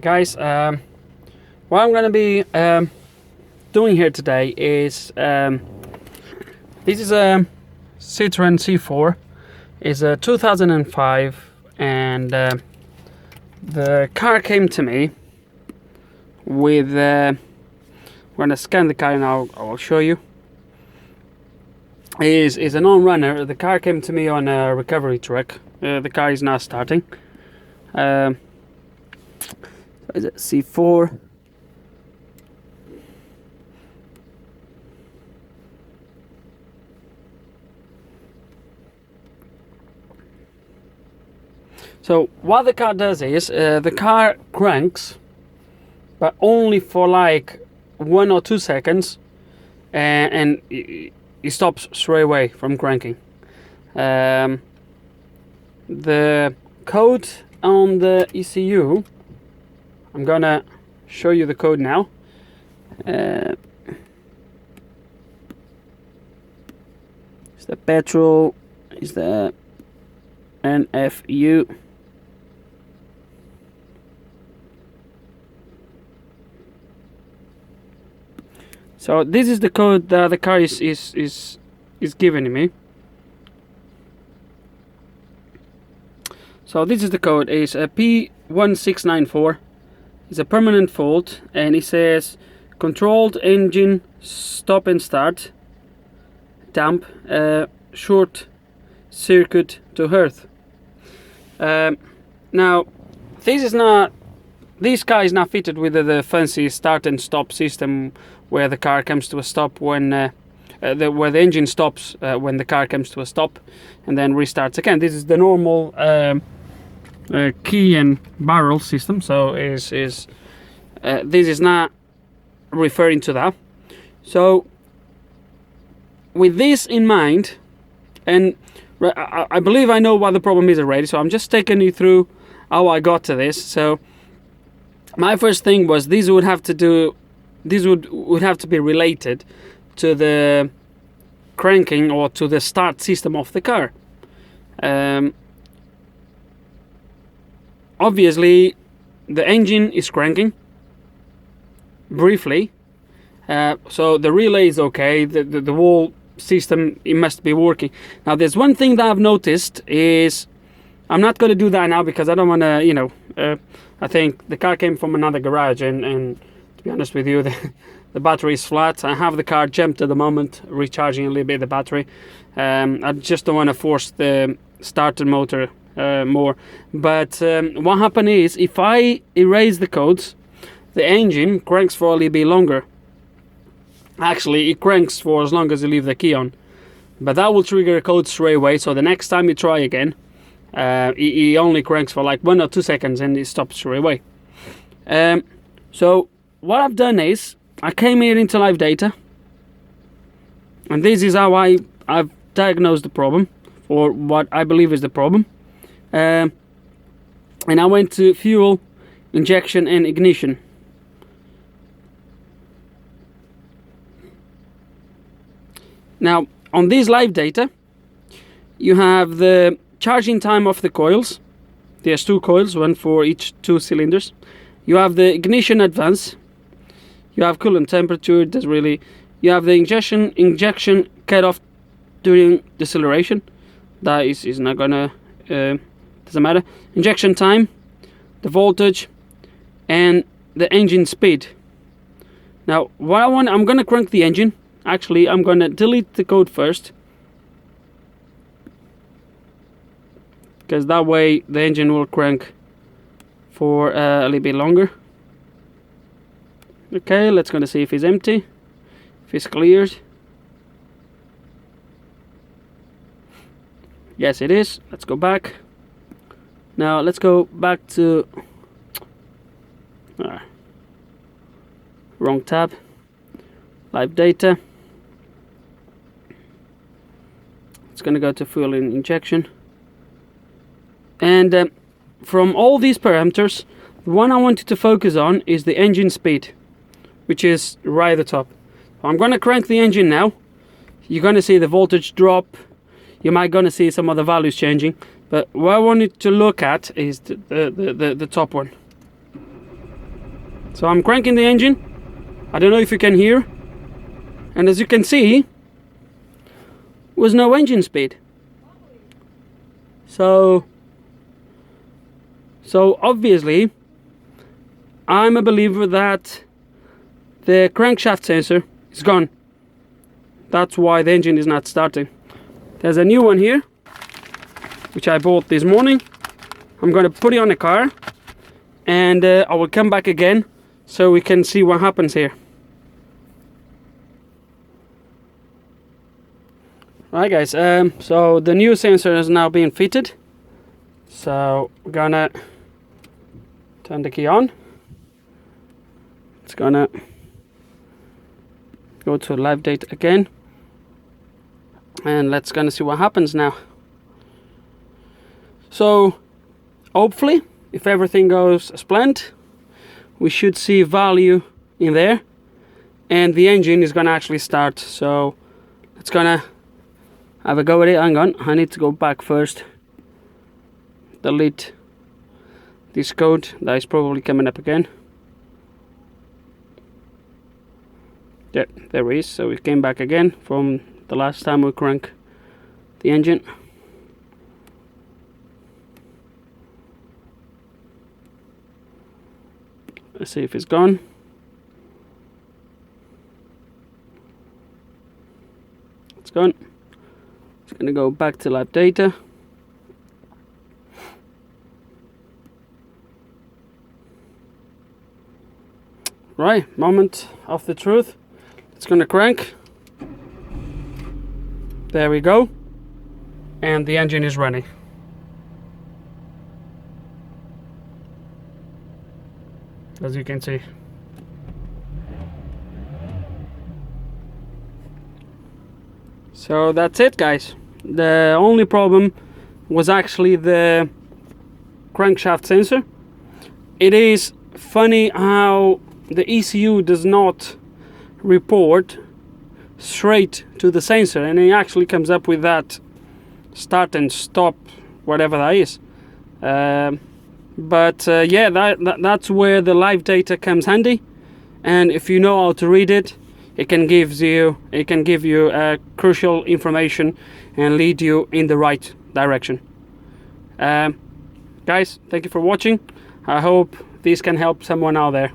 Guys, what I'm gonna be doing here today is this is a Citroën C4. It's a 2005, and the car came to me with I'm gonna scan the car and I'll show you. Is a non-runner. The car came to me on a recovery truck. The car is not starting. Is it C4? So what the car does is the car cranks, but only for like 1 or 2 seconds, and it stops straight away from cranking. The code on the ECU, I'm gonna show you the code now. It's the petrol, is the NFU. So this is the code that the car is giving me. So this is the code. It's a P1694. It's a permanent fault, and it says controlled engine stop and start, damp, short circuit to earth. Now this car is not fitted with the fancy start and stop system where the car comes to a stop when where the engine stops when the car comes to a stop and then restarts again. This is the normal key and barrel system, so this is not referring to that. So with this in mind, and I believe I know what the problem is already, so I'm just taking you through how I got to this. So my first thing was this would have to be related to the cranking or to the start system of the car. Obviously the engine is cranking briefly, so the relay is okay, the whole system, it must be working. Now there's one thing that I've noticed is, I'm not going to do that now because I don't want to, I think the car came from another garage, and to be honest with you, the battery is flat. I have the car jumped at the moment, recharging a little bit the battery. I just don't want to force the starter motor more. But what happened is, if I erase the codes, the engine cranks for a little bit longer. Actually, it cranks for as long as you leave the key on, but that will trigger a code straight away. So the next time you try again, it only cranks for like 1 or 2 seconds and it stops straight away. So what I've done is, I came here into live data, and this is how I've diagnosed the problem, or what I believe is the problem. And I went to fuel, injection and ignition. Now on this live data, you have the charging time of the coils. There's 2 coils, one for each 2 cylinders. You have the ignition advance. You have coolant temperature. You have the injection cut off during deceleration. That is not gonna doesn't matter. Injection time, the voltage, and the engine speed. Now what I'm gonna crank the engine. Actually, I'm gonna delete the code first, because that way the engine will crank for a little bit longer. Okay, let's gonna see if it's empty, if it's cleared. Yes, it is. Let's go back. Now let's go back to wrong tab, live data. It's gonna go to fuel injection, and from all these parameters, the one I wanted to focus on is the engine speed, which is right at the top. I'm gonna crank the engine now. You're gonna see the voltage drop. You might gonna see some other values changing, but what I wanted to look at is the top one. So I'm cranking the engine. I don't know if you can hear, and as you can see, was no engine speed. So obviously I'm a believer that the crankshaft sensor is gone. That's why the engine is not starting. There's a new one here, which I bought this morning. I'm gonna put it on the car, and I will come back again so we can see what happens here. Right guys, so the new sensor is now being fitted. So we're gonna turn the key on. It's gonna go to live date again, and let's gonna see what happens now. So hopefully, if everything goes as planned, we should see value in there, and the engine is gonna actually start. So it's gonna have a go at it. Hang on, I need to go back first. Delete this code that is probably coming up again. Yeah, there it is. So we came back again from the last time we crank the engine. Let's see if it's gone. It's gone. It's gonna go back to lab data. Right, moment of the truth. It's gonna crank. There we go. And the engine is running. As you can see. So that's it guys. The only problem was actually the crankshaft sensor. It is funny how the ECU does not report straight to the sensor, and it actually comes up with that start and stop, whatever that is. Yeah, that's where the live data comes handy, and if you know how to read it, it can give you crucial information and lead you in the right direction. Guys, thank you for watching. I hope this can help someone out there.